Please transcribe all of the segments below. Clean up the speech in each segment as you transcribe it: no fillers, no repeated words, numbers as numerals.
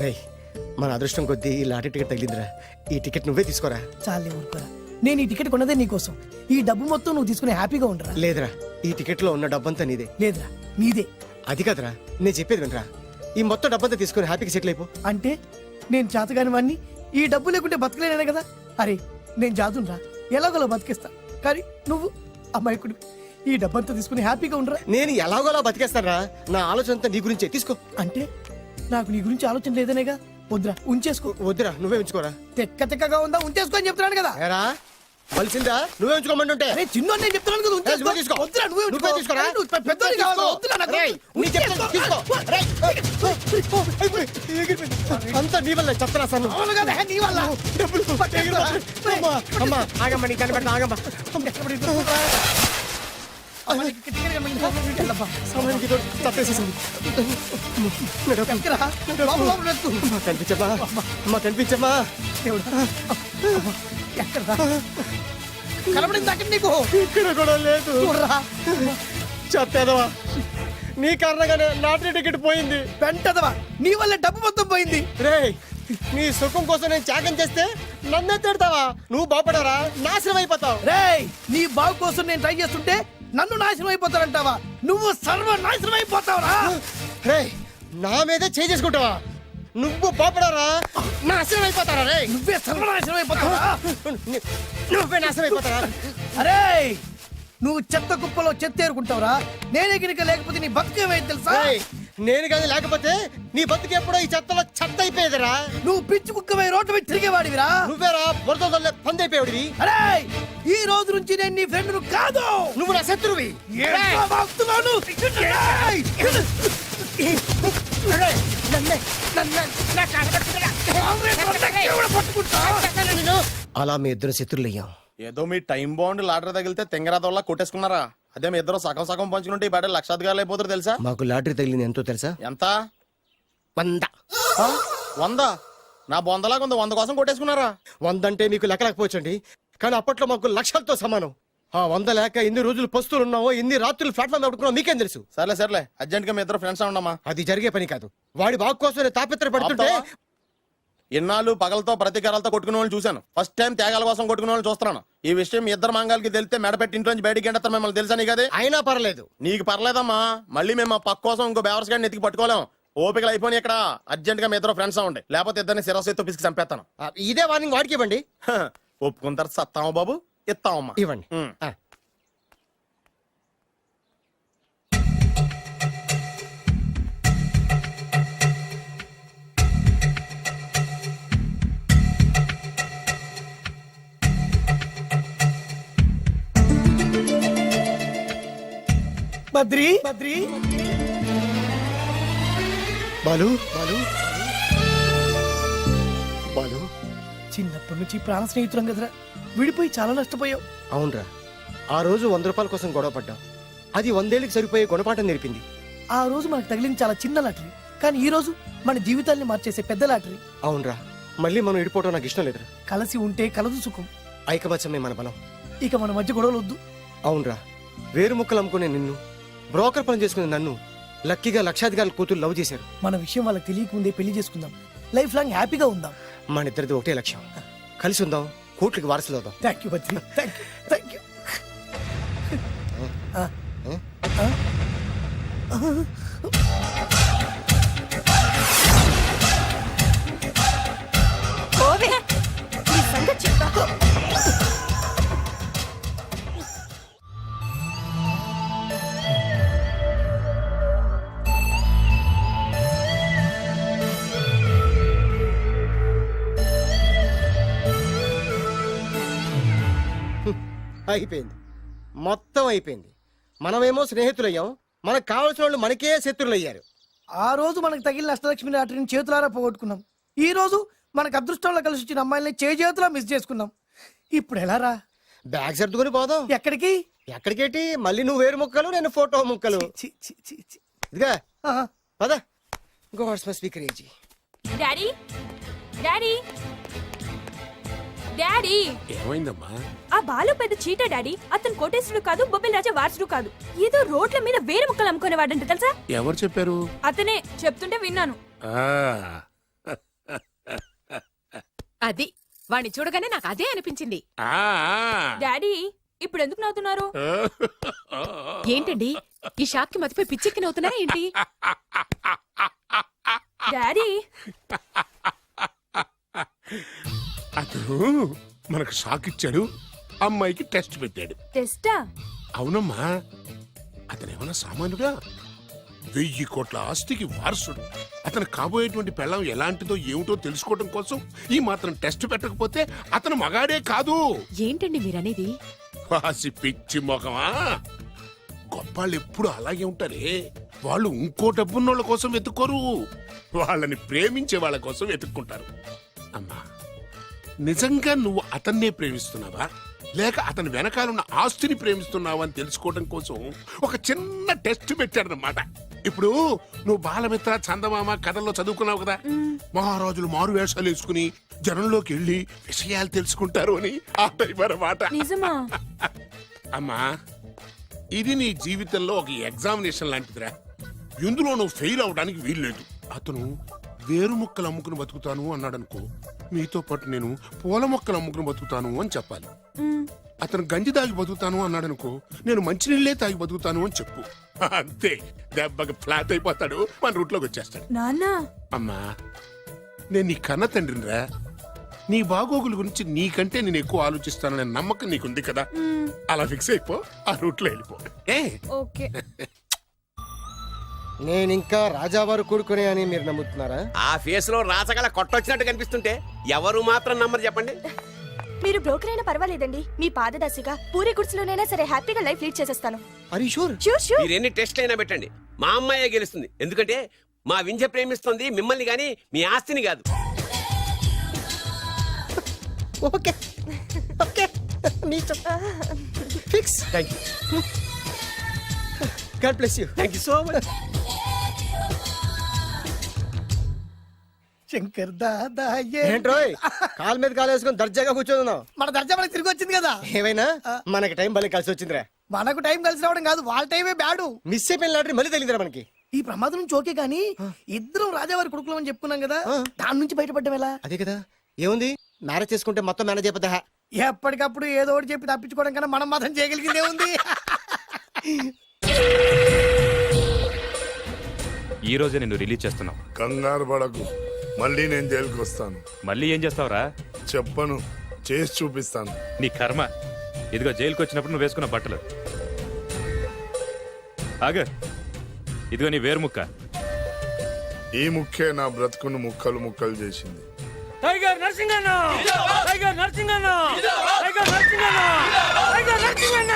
ఏయ్, మన అదృష్టం కొద్దీ ఈ లాటరీ టికెట్ తగిలిందిరా. ఈ టికెట్ నువ్వే తీసుకోరా. చాలే ఊరుకోరా, నేను ఈ టికెట్ కొన్నదే నీకోసం. ఈ డబ్బు మొత్తం నువ్వు తీసుకుని హ్యాపీగా ఉండరా. లేదురా, ఈ టికెట్ లో ఉన్న డబ్బంతా నీదే. లేదురా, నీదే. అది కాదురా, నేను చెప్పేది వినరా. ఈ మొత్తం డబ్బంతా తీసుకుని హ్యాపీగా సెటిల్ అయిపో. అంటే నేను చేతగాని వాడిని, ఈ డబ్బు లేకుంటే బతకలేనే కదా. అరే నేను జాదునరా, ఎలాగోలా బతికేస్తా. కానీ నువ్వు అమాయకుడు, ఈ డబ్బంతా తీసుకుని హ్యాపీగా ఉండరా. నేను ఎలాగోలా బతికేస్తానరా. నా ఆలోచన అంతా నీ గురించే. తీసుకో. అంటే నాకు నీ గురించి ఆలోచన లేదనేగా. వద్దురా, ఉంచేసుకో. వద్దురా, నువ్వే ఉంచుకోరా. తెక్కగా ఉందా, ఉంచేసుకో అని చెప్తున్నాను కదా. ఏరా కలిసిందా? నువ్వే ఉంచుకోమంటుంటే. అరే చిన్న నేను చెప్తున్నాను కదా, ఉంచేసుకో. తీసుకో. వద్దురా, నువ్వే నువ్వే తీసుకోరా. నువ్వు పెద్దోడివి కావాలి. వద్దురా, నాకు రేయ్, నీ చెప్తాను, తీసుకో. రేయ్, అయిపోయి, ఎగిరిపోయింది. అంతా నీ వల్ల చెప్తారా సార్. అవును కదా, నీ వల్ల. డబ్బులు అమ్మా, అమ్మా, ఆగమ్మా, నీ కనిపెట్టిన ఆగమ్మా. సమయానికి తప్పేసేసింది. కనిపించమ్మా, అమ్మా కనిపించమ్మా. కనబడింది అక్కడ నీకు. ఇక్కడ కూడా లేదు. చెప్పేదవా, నీ కారణంగానే లాటరీ టికెట్ పోయింది. వెంటదవా, నీ వల్ల డబ్బు మొత్తం పోయింది. రేయ్, నీ సుఖం కోసం నేను త్యాగం చేస్తే నన్నే తిడతావా? నువ్వు బాగుపడరా, నాశనం అయిపోతావు. రేయ్, నీ బాగు కోసం నేను ట్రై చేస్తుంటే నన్ను నాశనం అయిపోతానంటావా? నువ్వు సర్వ నాశనం అయిపోతావురా. రేయ్, నా మీదే చేసుకుంటావా? నువ్వు బాగుపడరా, నాశనం అయిపోతారా? రే, నువ్వే సర్వనాశనం అయిపోతావా? నువ్వే నాశనం అయిపోతారా? అరే నువ్వు చెత్త కుప్పలో చెత్త ఏరుకుంటావురా. నేనే గినక లేకపోతే నీ బతుకేమైంది తెలుసా? రేయ్, నేను కానీ లేకపోతే నీ బతుకు ఎప్పుడో ఈ చెత్తలో చెత్త అయిపోయేదిరా. నువ్వు పిచ్చి కుక్కవై రోడ్డు మీద తిరిగేవాడివిరా. నువ్వేరా బురదలే పంది అయిపోయాడివి. అరే ఈ రోజు నుంచి నేను నీ ఫ్రెండ్ కాదు, నువ్వు నా శత్రువి. అలా మీ ఇద్దరు శత్రులు అయ్యాం. ఏదో మీ టైం బాండ్ లాటరీ తగిలితే తెంగరాతోళ్ళ కొట్టేసుకున్నారా? అదే మీ ఇద్దరు సగం సగం పంచుకుంటే ఈ బయట లక్షాధికారులు అయిపోతారు తెలుసా? మాకు లాటరీ తగిలింది ఎంతో తెలుసా? ఎంత? 100. 100? నా బొందలాగా ఉంది, 100 కోసం కొట్టేసుకున్నారా? 100 అంటే మీకు లెక్కలేకపోవచ్చండి, కానీ అప్పట్లో మాకు లక్షలతో సమానం. ఆ 100 లేక ఎన్ని రోజులు పస్తులు ఉన్నావో, ఎన్ని రాత్రులు ప్లాట్ఫామ్ పెట్టుకున్నావు మీకేం తెలుసు? సర్లే అర్జెంట్ గా మీ ఇద్దరు ఫ్రెండ్స్ ఉండమ్మా. అది జరిగే పని కాదు. వాడి బాగు కోసం తాపిత్ర పడుతుంటే ఇన్నాళ్ళు పగలతో ప్రతీకారాలతో కొట్టుకునే వాళ్ళు చూశాను. ఫస్ట్ టైం త్యాగాల కోసం కొట్టుకునే వాళ్ళు చూస్తున్నాను. ఈ విషయం మీ ఇద్దరు మంగాలకి తెలిస్తే మెడపెట్టి ఇంట్లో నుంచి బయటికి ఎండతారు. మిమ్మల్ని తెలుసా నీకు? అదే అయినా పర్లేదు. నీకు పర్లేదమ్మా, మళ్ళీ మేము మా పక్క కోసం ఇంకో బేవర్స్ గాడిని ఎత్తికి పట్టుకోలేం. ఓపికలు అయిపోయి ఇక్కడ అర్జెంట్ గా మీ ఇద్దరు ఫ్రెండ్స్ అవ్వండి, లేకపోతే ఇద్దరిని శిరస్సుతో పిసికి చంపేస్తాను. ఇదే వార్నింగ్ వాడికి ఇవ్వండి. ఒప్పుకుంటారు సత్తామా బాబు? ఇస్తామమ్మా, ఇవ్వండి. బద్రి బాలు బాలు బాలు, చిన్నప్పటి నుంచి ప్రాణ స్నేహితులం కదరా, విడిపోయి చాలా నష్టపోయావు. అవునరా, ఆ రోజు 100 రూపాయల కోసం గొడవ పడ్డాం. అది 100 ఏళ్ళకి సరిపోయే గుణపాఠం నేర్పింది. ఆ రోజు మనకు తగిలింది చాలా చిన్న లాటరీ, కానీ ఈ రోజు మన జీవితాన్ని మార్చేసే పెద్ద లాటరీ. అవునరా, మళ్ళీ మనం విడిపోవటం నాకు ఇష్టం లేదురా. కలిసి ఉంటే కలదు సుఖం. ఐకమత్యమే మన బలం. ఇక మన మధ్య గొడవలు వద్దు. అవునరా, వేరు ముక్కలు అమ్ముకునే నిన్ను, బ్రోకర్ పని చేసుకునే నన్ను లక్కీగా లక్షాధికారుల కూతురు లవ్ చేశారు. మన విషయం వాళ్ళకి తెలియకముందే పెళ్లి చేసుకుందాం, లైఫ్ లాంగ్ హ్యాపీగా ఉందాం. మన ఇద్దరిది ఒకటే లక్ష్యం, కలిసి ఉందాం, కోట్లకి వారసులు అవుదాం. Thank you Badri, thank you. అయిపోయింది, మొత్తం అయిపోయింది. మనమేమో స్నేహితులయ్యాం, మనకు కావాల్సిన వాళ్ళు మనకే శత్రులయ్యారు. ఆ రోజు మనకు తగిలిన అష్టలక్ష్మి లాటరీని చేతులారా పోగొట్టుకున్నాం. ఈ రోజు మనకు అదృష్టంలో కలిసి వచ్చిన అమ్మాయిల్ని చేతులా మిస్ చేసుకున్నాం. ఇప్పుడు ఎలా రా? బ్యాగ్ సర్దుకొని పోదాం. ఎక్కడికి? ఎక్కడికేటి? మళ్ళీ నువ్వు వేరు ముక్కలు, నేను ఫోటో ముక్కలు. ఇదిగా పద. God's must be crazy. Daddy daddy daddy, ఏమైందమ్మా? ఆ బాలు పెద్ద చీట డాడీ. అతను కోటేశ్వరుడు కాదు, బొబ్బిల్ రాజా వారసుడు కాదు. ఏదో రోడ్ల మీద వేరే ముక్కలు అమ్ముకునేవాడంట తెలుసా? ఎవరు చెప్పారు? అతనే చెప్తుంటే విన్నాను. ఆ అది వాణ్ణి చూడగానే నాకు అదే అనిపించింది. డాడీ ఇప్పుడు ఎందుకు నవ్వుతున్నారు? ఏంటండి ఈ షాక్ కి మతిపోయి పిచ్చెక్కి నవ్వుతున్నారా ఏంటి? డాడీ అతను మనకు షాక్ ఇచ్చాడు, అమ్మాయికి టెస్ట్ పెట్టాడు. టెస్టా? అవునమ్మా, అతను ఏమన్నా సామాన్యుడా? 1000 కోట్ల ఆస్తికి వారసుడు. అతను కాబోయేటువంటి పెళ్ళం ఎలాంటిదో ఏమిటో తెలుసుకోవడం కోసం ఈ మాత్రం టెస్ట్ పెట్టకపోతే అతను మగాడే కాదు. ఏంటండి మీరనేది? వాసి పిచ్చి మొఖమా, గొప్పాళ్ళు ఎప్పుడు అలాగే ఉంటారే. వాళ్ళు ఇంకో డబ్బున్నోళ్ళ కోసం వెతుక్కోరు, వాళ్ళని ప్రేమించే వాళ్ళ కోసం వెతుక్కుంటారు. అమ్మా, నిజంగా నువ్వు అతన్నే ప్రేమిస్తున్నావా లేక అతని వెనకాలన్న ఆస్తిని ప్రేమిస్తున్నావా అని తెలుసుకోవడం కోసం ఒక చిన్న టెస్ట్ పెట్టాడనమాట. ఇప్పుడు నువ్వు బాలమిత్ర, చందమామ కథల్లో చదువుకున్నావు కదా, మహారాజులు మారు వేషాలు వేసుకుని జనంలోకి వెళ్ళి విషయాలు తెలుసుకుంటారు అని ఆ టైప్ అన్నమాట. నిజమా? అమ్మా, ఇది నీ జీవితంలో ఒక ఎగ్జామినేషన్ లాంటిదిరా. ఇందులో నువ్వు ఫెయిల్ అవడానికి వీల్లేదు. అతను వేరు మొక్కలు అమ్ముకుని బతుకుతాను అన్నాడనుకో, మీతో పాటు నేను పూల మొక్కలు అమ్ముకుని బతుకుతాను అని చెప్పాలి. అతను గంజి తాగి బతుకుతాను అన్నాడనుకో, నేను మంచినీళ్ళే తాగి బతుకుతాను అని చెప్పు. అంతే, దెబ్బకి ఫ్లాట్ అయిపోతాడు, మన రూట్లోకి వచ్చేస్తాడు. నాన్న అమ్మా, నేను నీ కన్న తండ్రినిరా. నీ బాగోగుల గురించి నీకంటే నేను ఎక్కువ ఆలోచిస్తాననే నమ్మకం నీకుంది కదా. అలా ఫిక్స్ అయిపో, ఆ రూట్లో వెళ్ళిపో. ఓకే. నేను ఇంకా రాజావారు కూడుకునే అని మీరు నమ్ముతున్నారా? ఆ ఫేస్ లో రాసగల కొట్టొచ్చినట్టు కనిపిస్తుంటే ఎవరు మాత్రం నమ్మరు చెప్పండి. మీరు బ్రోకర్ అయినా పర్వాలేదండి, మీ పాదదాసిగా పూరి గుడ్స్లోనైనా సరే హ్యాపీగా లైఫ్ లీడ్ చేసేస్తాను. అరే షూర్. Sure sure. మీరు ఎన్ని టెస్ట్లు అయినా పెట్టండి, మా అమ్మాయే గెలుస్తుంది. ఎందుకంటే మా వింజ ప్రేమిస్తుంది మిమ్మల్ని గాని మీ ఆస్తిని కాదు. Okay okay, fix. Thank you, god bless you. Thank you so much. Shankar Dada ఏంట్రోయ్ కాలు మీద కాలు వేసుకొని దర్జాగా కూర్చోదున్నావు? మన దర్జా మనకి తిరిగి వచ్చింది కదా. ఏమైనా మనకి టైం భలే కలిసి వచ్చిందిరా. మనకు టైం కలిసి రావడం కాదు, వాళ్ళ టైమే బ్యాడు. మిస్ అయిపోయిన లాటరీ మళ్ళీ తెలియదురా మనకి. ఈ ప్రమాదం నుంచి ఓకే గానీ ఇద్దరం రాజావారి కొడుకులు అని చెప్పుకున్నాం కదా, దాని నుంచి బయటపడ్డం ఎలా? అదే కదా, ఏముంది మ్యారేజ్ చేసుకుంటే మొత్తం మేనేజ్ అయిపోతా. ఎప్పటికప్పుడు ఏదో ఒకటి చెప్పి తప్పించుకోవడం కన్నా మనం మాత్రం చేయగలిగిందే ఉంది. ఈ రోజే నిన్ను రిలీజ్ చేస్తున్నావు. కంగారు పడకు, మళ్ళీ నేను జైలుకి వస్తాను. మళ్ళీ ఏం చేస్తావురా? చెప్పను, చేసి చూపిస్తాను. నీ కర్మ. ఇదిగో జైలుకి వచ్చినప్పుడు నువ్వు వేసుకున్న బట్టలు. ఆగ, ఇదిగో నీ వేరు ముక్క. ఈ ముక్కే నా బ్రతుకును ముక్కలు ముక్కలు చేసింది. Tiger Narasinganna, tiger Narasinganna, tiger Narasinganna, tiger Narasinganna,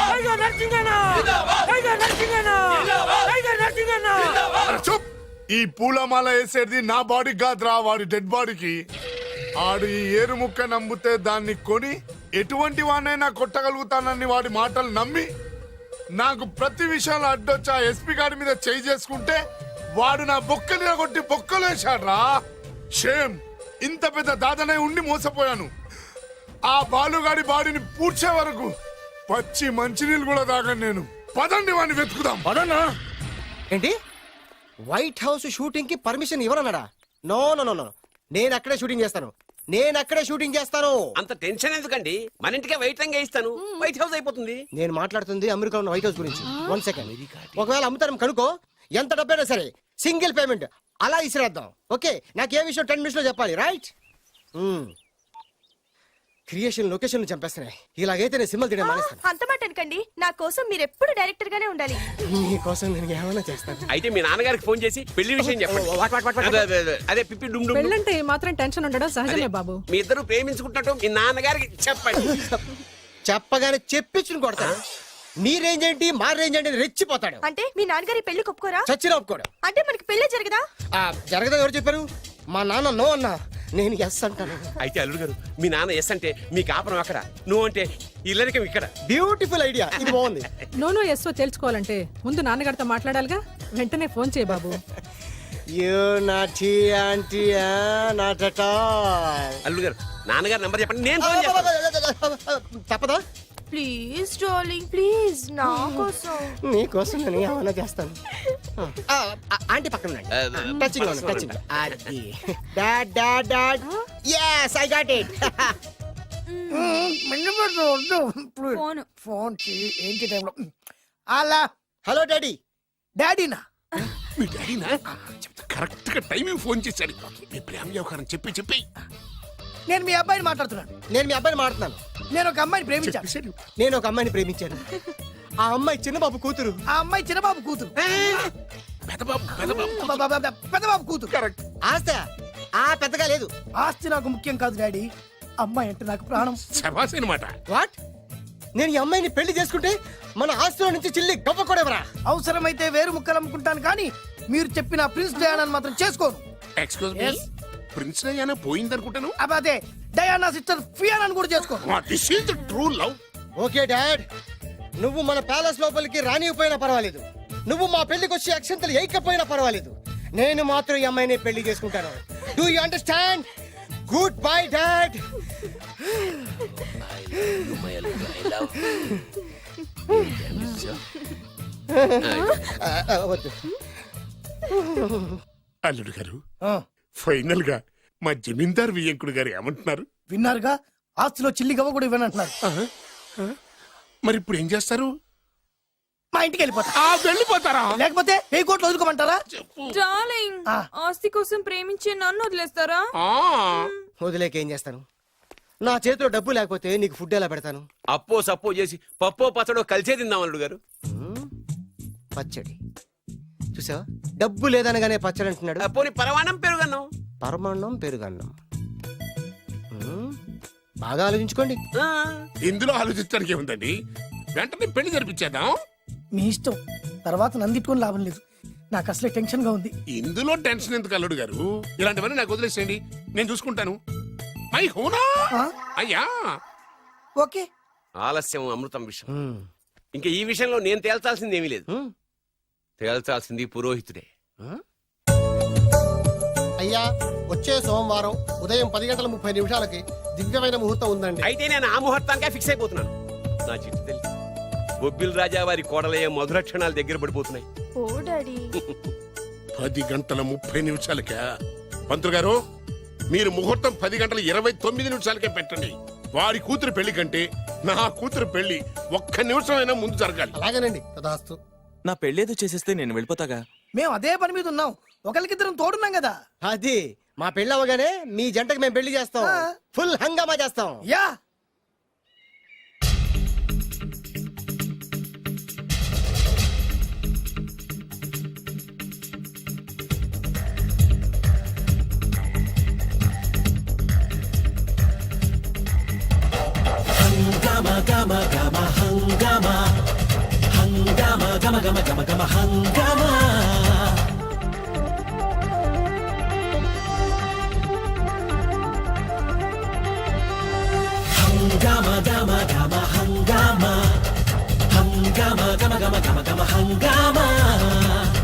tiger Narasinganna, tiger Narasinganna, tiger Narasinganna. చూప్! ఈ పూలమాల వేసేది నా బాడీకి కాదురా, వాడి డెడ్ బాడీకి. ఆడు ఈ ఏరు ముక్క నమ్మితే దాన్ని కొని ఎటువంటి వాడినైనా కొట్టగలుగుతానని వాడి మాటలు నమ్మి నాకు ప్రతి విషయంలో అడ్డొచ్చా ఎస్పీ గారి మీద చేయి చేసుకుంటే వాడు నా బొక్కలు కొట్టి బొక్కలు వేశాడ్రా. షేమ్! ఇంత పెద్ద దాదనే ఉండి మోసపోయాను. ఆ బాలుగాడి బాడీని పూడ్చే వరకు పచ్చి మంచినీళ్ళు కూడా తాగను నేను. పదండి వాడిని వెతుకుదాం. ఏంటి వైట్ హౌస్ షూటింగ్ కి పర్మిషన్ ఇవ్వనన్నాడా? నో నో నో నో, నేను అక్కడే షూటింగ్ చేస్తాను, నేను అక్కడే షూటింగ్ చేస్తాను. అంత టెన్షన్ ఎందుకండి, మన ఇంటికే వైట్ రంగే ఇస్తాను, వైట్ హౌస్ అయిపోతుంది. నేను మాట్లాడుతుంది అమెరికాలో ఉన్న వైట్ హౌస్ గురించి. 1 సెకండ్. ఒకవేళ అమ్ముతారం కనుకో, ఎంత డబ్బైనా సరే సింగిల్ పేమెంట్ అలా ఇసిరేద్దాం. ఓకే, నాకు ఏ విషయం 10 మినిట్స్ లో చెప్పాలి, రైట్? Creation location చంపేస్తున్నాయి. ఇలాగైతే నేను సినిమాలు తీయడం మానేస్తాను. అంత మాట అనకండి, నా కోసం మీరు ఎప్పుడు డైరెక్టర్ గానే ఉండాలి. నీకోసం నేను ఏమైనా చేస్తాను. అయితే మీ నాన్నగారికి ఫోన్ చేసి పెళ్లి విషయం చెప్పండి. అదే పిప్పి డుమ్ డుమ్. పెళ్ళంటే మాత్రం టెన్షన్ ఉండడం సహజమే బాబు. మీ ఇద్దరు ప్రేమించుకుంటున్నట్టు మీ నాన్నగారికి చెప్పండి. చెప్పగానే చెప్పించుని కొడతాడు. మీ రేంజ్ ఏంటి మా రేంజ్ ఏంటి రెచ్చిపోతాడు. అంటే మీ నాన్నగారి పెళ్లి ఒప్పుకోరా? చచ్చిన ఒప్పుకోడు. అంటే మనకి పెళ్లి జరగదా? జరగదా? ఎవరు చెప్పారు? మా నాన్న నో అన్నా, నేను ఎస్ అంటాను. అయితే అల్లుడు గారు, మీ నాన్న ఎస్ అంటే మీ కాపురం అక్కడ, నువ్వు అంటే ఇల్లరికం ఇక్కడ. బ్యూటిఫుల్ ఐడియా, ఇది బాగుంది. నోనో ఎస్ఓ తెలుసుకోవాలంటే ముందు నాన్నగారితో మాట్లాడాలిగా. వెంటనే ఫోన్ చేయి బాబు. You naughty aunty, not at all. అల్లుడు గారు, నాన్నగారు నంబర్ చెప్పండి, నేను ఫోన్ చేస్తాను. తప్పదా? ప్లీజ్ డార్లింగ్, ప్లీజ్ నా కోసం. నీకోసం నేను ఏమైనా చేస్తాను. ఆంటీ పక్కన touching touching. Dad dad dad yes I got it. Phone. Phone ఏంటి టైంలో అలా హలో డాడీ. డాడీనా మీ డాడీనా కరెక్ట్ గా టైమింగ్ ఫోన్ చేశాడు. మీ ప్రేమ వ్యవహారం చెప్పి నేను మీ అబ్బాయిని మాట్లాడుతున్నాను. నేను మీ అబ్బాయిని మాట్లాడుతున్నాను. నేను ఒక అమ్మాయిని ప్రేమించాను. చెప్పేశాడు. నేను ఒక అమ్మాయిని ప్రేమించాను. ఆ అమ్మాయి చిన్నబాబు కూతురు. ఆ అమ్మాయి చిన్నబాబు కూతురు. పెద్దబాబు పెద్దబాబు కూతురు. కరెక్ట్. ఆస్తా ఆ పెద్దగా లేదు. ఆస్తి నాకు ముఖ్యం కాదు డాడీ, అమ్మాయి అంటే నాకు ప్రాణం. శబాస్ అనమాట. వాట్? నేను ఈ అమ్మాయిని పెళ్లి చేసుకుంటే మన ఆస్తిలో నుంచి చిల్లి గవ్వ కూడా ఎవరా? అవసరమైతే వేరు ముక్కలు అమ్ముకుంటాను కానీ మీరు చెప్పిన ప్రిన్స్ డయానాని మాత్రం చేసుకోను. ఎక్స్క్యూజ్ మీ, ప్రిన్స్ డయానా పోయిందనుకుంటాను. అదే డయానా సిస్టర్ ఫియానాని కూడా చేసుకోను. This is the true love. Okay dad, నువ్వు మన ప్యాలెస్ లోపలికి రానిపోయినా పర్వాలేదు, నువ్వు మా పెళ్లికి వచ్చి అక్షంతలు ఏకపోయినా పర్వాలేదు, నేను మాత్రం ఈ అమ్మాయిని పెళ్లి చేసుకుంటాను. Do you understand? Good bye dad. వద్దు. అల్లుడు గారు, ఫైనల్ గా మా జమీందార్ వియ్యంకుడు గారు ఏమంటున్నారు? విన్నారుగా, ఆస్తిలో చిల్లి గవ్వ కూడా ఇవ్వనంటున్నారు. మరి ఇప్పుడు ఏం చేస్తారు? మా ఇంటికి వెళ్ళిపోతా. వెళ్ళిపోతారా? లేకపోతే ఏ కోట్లు వదులుకోమంటారా? డార్లింగ్, ఆస్తి కోసం ప్రేమించే నన్ను వదిలేస్తారా? వదిలేక ఏం చేస్తాను? నా చేతిలో డబ్బు లేకపోతే నీకు ఫుడ్ ఎలా పెడతాను? అప్పో సప్పో చేసి పప్పో పచ్చడో కలిసే తిందాం అల్లుడు గారు. పచ్చడి చూసావా? డబ్బు లేదనగానే పచ్చడి అంటున్నాడు. పోనీ పరమాణం పెరుగన్నాం. పరమాన్నం పెరుగన్నం. బాగా ఆలోచించుకోండి. ఇందులో ఆలోచించడానికి ఏముందండి? వెంటనే పెళ్లి జరిపించేద్దాం. మీ ఇష్టం, తర్వాత నందిట్టుకొని లాభం లేదు. నాకు అసలే టెన్షన్ గా ఉంది. ఇందులో టెన్షన్ ఎందుకు అల్లుడు గారు? ఇలాంటివన్నీ నాకు వదిలేసేయండి, నేను చూసుకుంటాను. మై హోనా అయ్యా. ఓకే. ఆలస్యం అమృతం విషయం. ఇంకా ఈ విషయంలో నేను తేల్చాల్సింది ఏమీ లేదు. తేల్చాల్సింది పురోహితుడే. అయ్యా, వచ్చే సోమవారం ఉదయం 10:30 దివ్యమైన ముహూర్తం ఉందండి. అయితే నేను ఆ ముహూర్తానికే ఫిక్స్ అయిపోతున్నాను. నా చిట్టు తల్లి బొబ్బిల్ రాజా వారి కోడలయ్యే మధుర క్షణాలు దగ్గర పడిపోతున్నాయి. ఓ డాడీ, 10:30 పంతులు గారు, మీరు ముహూర్తం 10:29 పెట్టండి. వారి కూతురు పెళ్లి కంటే నా కూతురు పెళ్లి 1 నిమిషమైనా ముందు జరగాలి. అలాగేనండి, తదాస్తు. నా పెళ్ళేదో చేసేస్తే నేను వెళ్ళిపోతాగా. మేము అదే పని మీద ఉన్నాం, ఒకరికిద్దరం తోడున్నాం కదా. అది మా పెళ్ళి అవ్వగానే మీ జంటకు మేము పెళ్లి చేస్తాం. ఫుల్ హంగామా చేస్తాం. యా.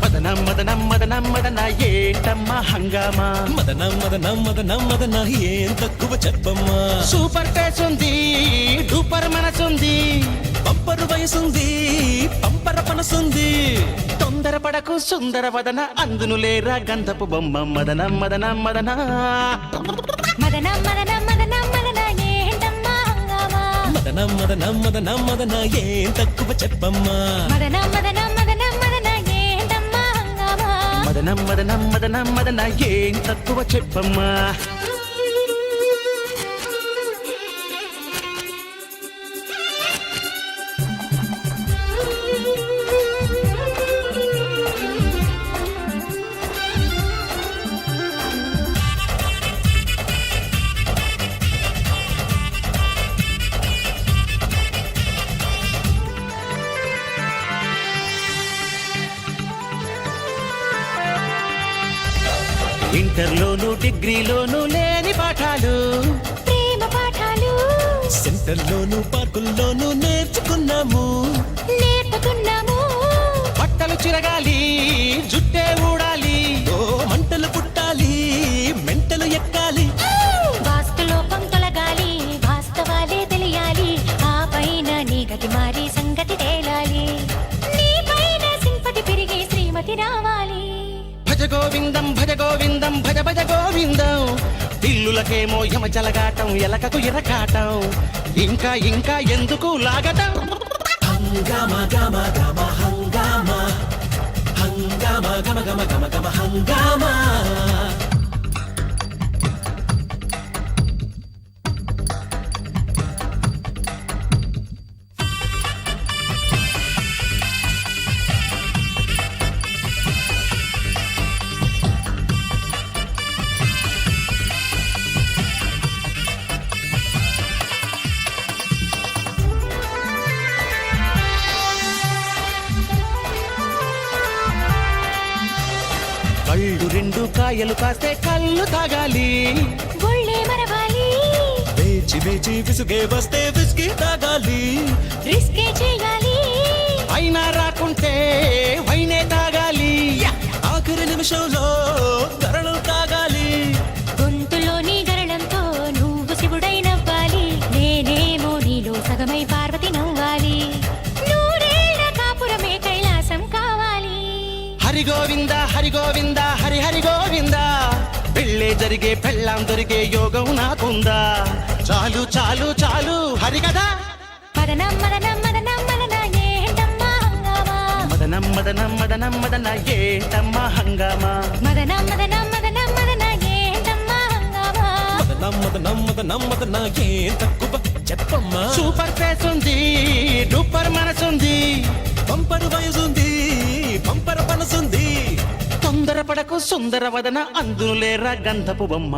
మదనం మదనం మదనం మదన ఏంటమ్మా హంగామా. మదనం మదనం మదనం మదన ఏం తక్కువ చెప్పమ్మా. సూపర్ ఫేస్ ఉంది, డూపర్ మనసుంది, పంపరు వయసుంది, పంపర పనసుంది. తొందర పడకు సుందర వదన, అందును లేరా గంధపు బొమ్మ. మదనం మదనం మదన మదన మదన మదన మదన ఏంటమ్మా హంగామా. మదనం మదనం మదనం మదన ఏం తక్కువ చెప్పమ్మా. మదన మదన మదన మదన ఏంటమ్మా హంగామా. మదనం మదనం మదనం మదన ఏం తక్కువ చెప్పమ్మా. ఇంటర్లోను డిగ్రీలోను లేని పాఠాలు, ప్రేమ పాఠాలు సెంటర్లోను పార్కుల్లోనూ నేర్చుకున్నాము. నేర్పుతున్నాము. బట్టలు చిరగాలి, జుట్టే ఊడాలి, ఓ మంటలు పుట్టాలి, మెంటలు ఎక్కాలి. వాస్తులోపం తొలగాలి, వాస్తవాలే తెలియాలి, ఆ పైన నీ గతి మారి సంగతి తేలాలి, నీ పైన సింపతి పెరిగి శ్రీమతి రావాలి. భజ గోవిందం భజ గోవిందం భజ భజ గోవిందం. ఇల్లు ఇల్లులకేమో యమజలగాటం ఎలకకు ఇరకాటం ఇంకా ఇంకా ఎందుకు లాగటం హంగామా గమ గమ హంగామా హంగామా గమ గమ గమ గమ హంగామా కళ్ళు రెండు కాయలు కాస్తే కళ్ళు తాగాలి ఒళ్ళే మరవాలి వేచి వేచి విసుగే వస్తే విసిగి తాగాలి రిస్కే చేయాలి అయినా రాకుంటే వైనే తాగాలి ఆఖరి నిమిషంలో గరళం తాగాలి గొంతులోని గరళంతో నువ్వు శివుడై నవ్వాలి నేనేమో నీలో సగమై పార్వతి నవ్వాలి నూరేళ్ల కాపురమే కైలాసం కావాలి హరి గోవింద హరి గోవింద హరి హరి గోవింద పెళ్ళే జరిగే పెళ్ళాం దొరికే యోగం నాకుందా చాలు చాలు చాలు హరి కదా మదనం మదనం మదనం మదన ఏంటమ్మా హంగామా మదనం మదనం మదనం మదన ఏంటమ్మా హంగామా మదనం మదనం మదనం మదన ఏంటమ్మా హంగామా సూపర్ ఫేస్ ఉంది డూపర్ మనసుంది పంపరు వయసుంది పంపర మనసుంది తొందరపడకు సుందర వదన అందులేరా గంధపు బొమ్మ